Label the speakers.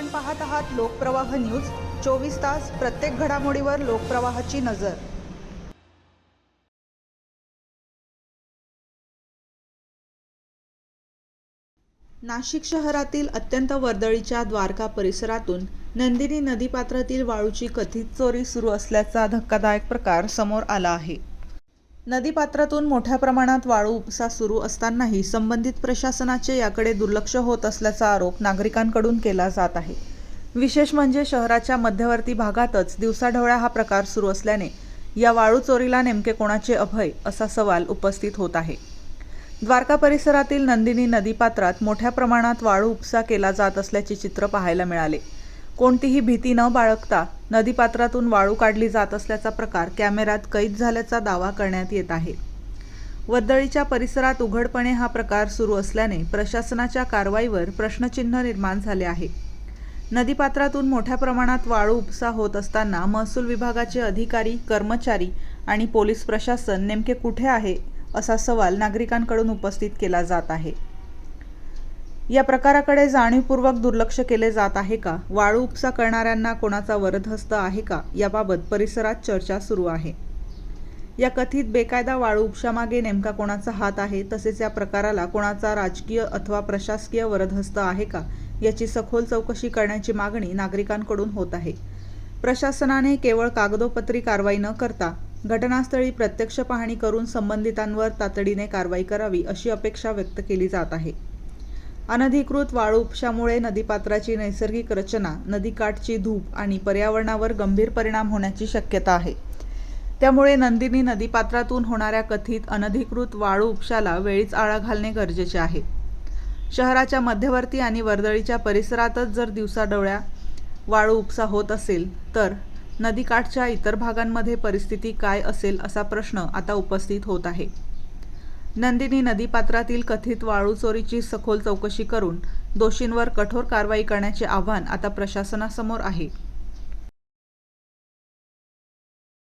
Speaker 1: आपण पाहत आहात लोकप्रवाह न्यूज 24 तास प्रत्येक घडामोडीवर लोकप्रवाहाची नजर। नाशिक शहरातील अत्यंत वर्दळीच्या द्वारका परिसरातून नंदिनी नदीपात्रातील वाळूची कथित चोरी सुरू असल्याचा धक्कादायक प्रकार समोर आला आहे। नदीपात्रातून मोठ्या प्रमाणात वाळू उपसा सुरू असतानाही संबंधित प्रशासनाचे याकडे दुर्लक्ष होत असल्याचा आरोप नागरिकांकडून केला जात आहे। विशेष म्हणजे शहराच्या मध्यवर्ती भागातच दिवसाढवळ्या हा प्रकार सुरू असल्याने या वाळू चोरीला नेमके कोणाचे अभय असा सवाल उपस्थित होत आहे। द्वारका परिसरातील नंदिनी नदीपात्रात मोठ्या प्रमाणात वाळू उपसा केला जात असल्याचे चित्र पाहायला मिळाले। कोणतीही भीती न बाळगता नदीपात्रातून वाळू काढली जात असल्याचा प्रकार कॅमेऱ्यात कैद झाल्याचा दावा करण्यात येत आहे। वर्दळीच्या परिसरात उघडपणे हा प्रकार सुरू असल्याने प्रशासनाच्या कारवाईवर प्रश्नचिन्ह निर्माण झाले आहे। नदीपात्रातून मोठ्या प्रमाणात वाळू उपसा होत असताना महसूल विभागाचे अधिकारी, कर्मचारी आणि पोलीस प्रशासन नेमके कुठे आहे असा सवाल नागरिकांकडून उपस्थित केला जात आहे। या प्रकाराकडे जाणीवपूर्वक दुर्लक्ष केले जात आहे का? वाळू उपसा करणाऱ्यांना कोणाचा वरदहस्त आहे का? याबाबत परिसरात चर्चा सुरू आहे। या कथित बेकायदा वाळू उपशामागे नेमका कोणाचा हात आहे, तसेच या प्रकाराला कोणाचा राजकीय अथवा प्रशासकीय वरदहस्त आहे का, याची सखोल चौकशी करण्याची मागणी नागरिकांकडून होत आहे। प्रशासनाने केवळ कागदोपत्री कारवाई न करता घटनास्थळी प्रत्यक्ष पाहणी करून संबंधितांवर तातडीने कारवाई करावी अशी अपेक्षा व्यक्त केली जात आहे। अनधिकृत वाळू उपशामुळे नदीपात्राची नैसर्गिक रचना, नदीकाठची धूप आणि पर्यावरणावर गंभीर परिणाम होण्याची शक्यता आहे। त्यामुळे नंदिनी नदीपात्रातून होणाऱ्या कथित अनधिकृत वाळू उपशाला वेळीच आळा घालणे गरजेचे आहे। शहराच्या मध्यवर्ती आणि वर्दळीच्या परिसरातच जर दिवसाढवळ्या वाळू उपसा होत असेल तर नदीकाठच्या इतर भागांमध्ये परिस्थिती काय असेल असा प्रश्न आता उपस्थित होत आहे। नंदिनी नदीपात्रातील कथित वाळू चोरीची सखोल चौकशी करून दोषींवर कठोर कारवाई करण्याचे आव्हान आता प्रशासनासमोर आहे।